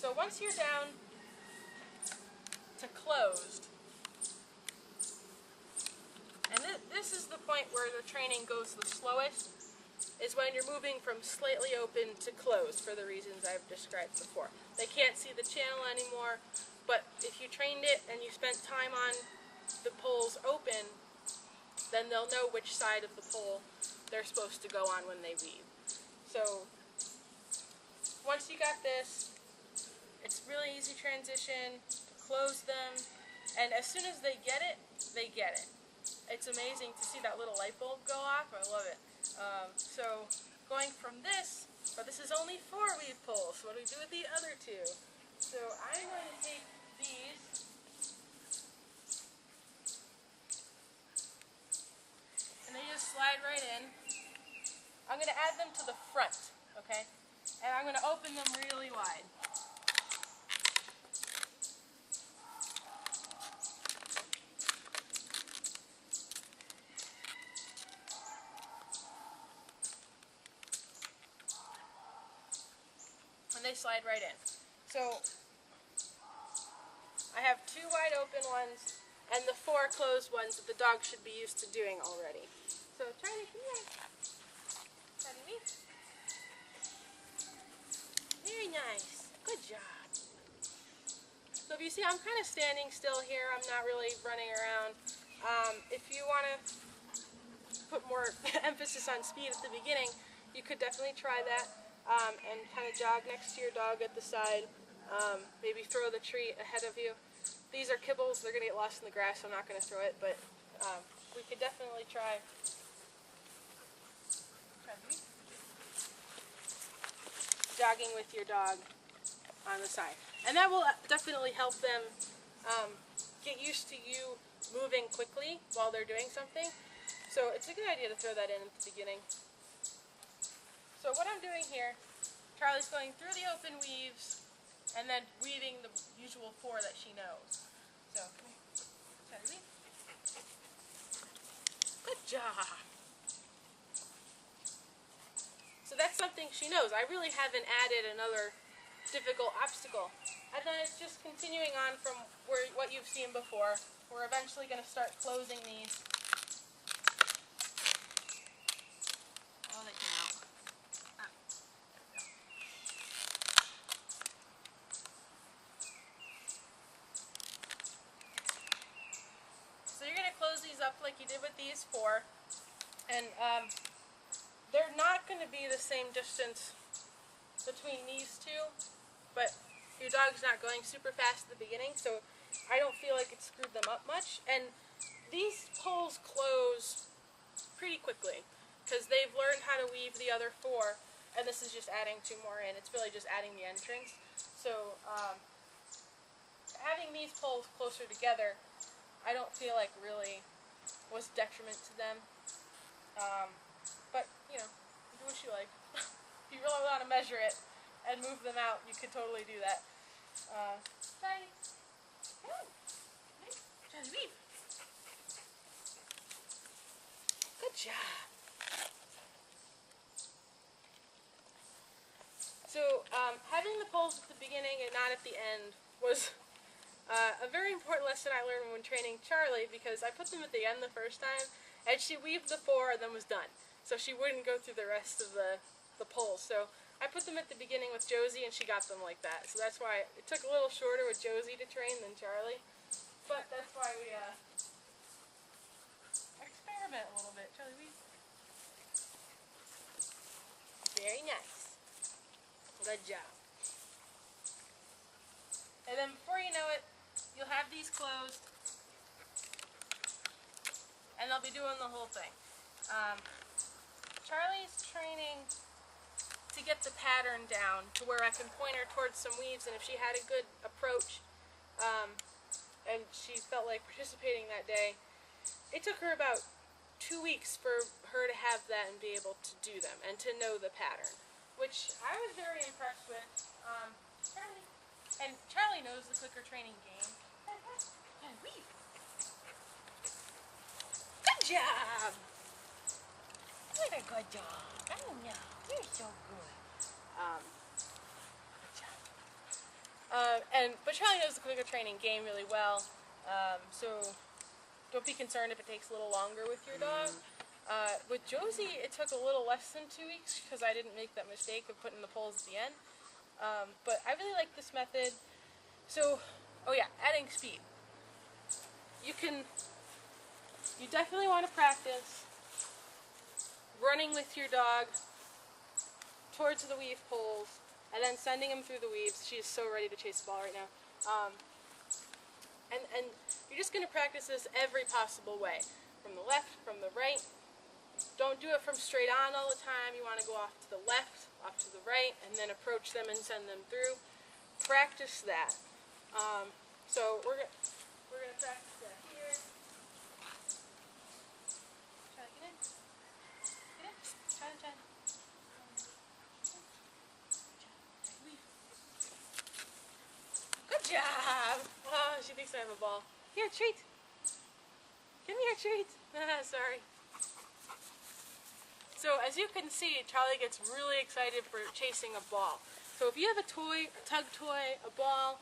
So once you're down to closed, and this is the point where the training goes the slowest, is when you're moving from slightly open to closed for the reasons I've described before. They can't see the channel anymore, but if you trained it and you spent time on the poles open, then they'll know which side of the pole they're supposed to go on when they weave. So once you got this, it's really easy transition to close them, and as soon as they get it, they get it. It's amazing to see that little light bulb go off. I love it. So going from this, but this is only 4 weave poles, so what do we do with the other 2? So I'm going to take these and they just slide right in. I'm going to add them to the front, okay? And I'm going to open them really wide. And they slide right in. So I have 2 wide open ones and the 4 closed ones that the dog should be used to doing already. So Charlie, come here. Charlie, weave. Very nice. Good job. So if you see, I'm kind of standing still here. I'm not really running around. If you want to put more emphasis on speed at the beginning, you could definitely try that. And kind of jog next to your dog at the side. Maybe throw the treat ahead of you. These are kibbles. They're going to get lost in the grass, so I'm not going to throw it. But we could definitely try jogging with your dog on the side. And that will definitely help them get used to you moving quickly while they're doing something. So it's a good idea to throw that in at the beginning. So what I'm doing here, Charlie's going through the open weaves and then weaving the usual 4 that she knows. So, come here. Charlie, weave. Good job. So that's something she knows. I really haven't added another difficult obstacle. And then it's just continuing on from what you've seen before. We're eventually going to start closing these. Oh, they came out. So you're going to close these up like you did with these 4. And they're not going to be the same distance between these 2, but your dog's not going super fast at the beginning, so I don't feel like it screwed them up much. And these poles close pretty quickly because they've learned how to weave the other 4, and this is just adding 2 more in. It's really just adding the entrance. So having these poles closer together, I don't feel like really was detriment to them. But, you know, do what you like. If you really want to measure it and move them out, you could totally do that. Charlie. Charlie, weave. Good job. So, having the poles at the beginning and not at the end was a very important lesson I learned when training Charlie, because I put them at the end the first time, and she weaved the 4 and then was done. So she wouldn't go through the rest of the poles. So I put them at the beginning with Josie, and she got them like that. So that's why it took a little shorter with Josie to train than Charlie. But that's why we experiment a little bit. Charlie, weave. Very nice. Good job. And then before you know it, you'll have these closed, and they'll be doing the whole thing. Charlie's training to get the pattern down to where I can point her towards some weaves, and if she had a good approach and she felt like participating that day, it took her about 2 weeks for her to have that and be able to do them and to know the pattern, which I was very impressed with. Charlie. And Charlie knows the clicker training game. And weave. Good job! What a good dog. Oh no, you're so good. Good job. But Charlie knows the clicker training game really well, so don't be concerned if it takes a little longer with your dog. With Josie, it took a little less than 2 weeks because I didn't make that mistake of putting the poles at the end. But I really like this method. So, oh yeah, adding speed. You definitely want to practice running with your dog towards the weave poles and then sending him through the weaves. She is so ready to chase the ball right now. And you're just going to practice this every possible way. From the left, from the right. Don't do it from straight on all the time. You want to go off to the left, off to the right, and then approach them and send them through. Practice that. So we're going to practice that here. Try to get in. Get in. Try. Good job. Oh, she thinks I have a ball. Here, treat. Give me your treat. Sorry. So as you can see, Charlie gets really excited for chasing a ball. So if you have a toy, a tug toy, a ball,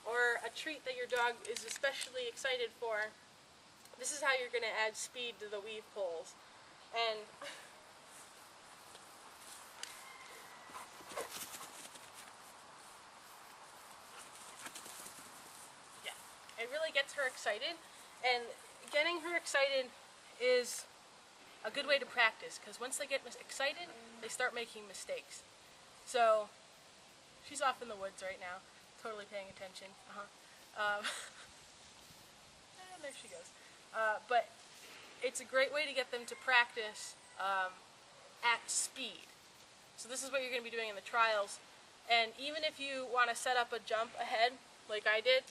or a treat that your dog is especially excited for, this is how you're going to add speed to the weave poles. And yeah, it really gets her excited. And getting her excited is a good way to practice, because once they get excited, they start making mistakes. So she's off in the woods right now, totally paying attention. There she goes. But it's a great way to get them to practice at speed. So this is what you're going to be doing in the trials. And even if you want to set up a jump ahead, like I did,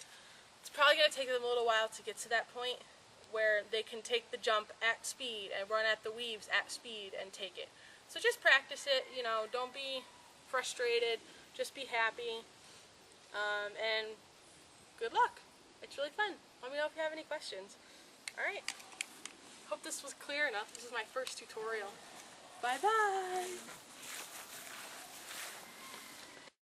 it's probably going to take them a little while to get to that point where they can take the jump at speed and run at the weaves at speed and take it. So just practice it, don't be frustrated, just be happy, and good luck. It's really fun. Let me know if you have any questions. Alright, hope this was clear enough. This is my first tutorial. Bye-bye!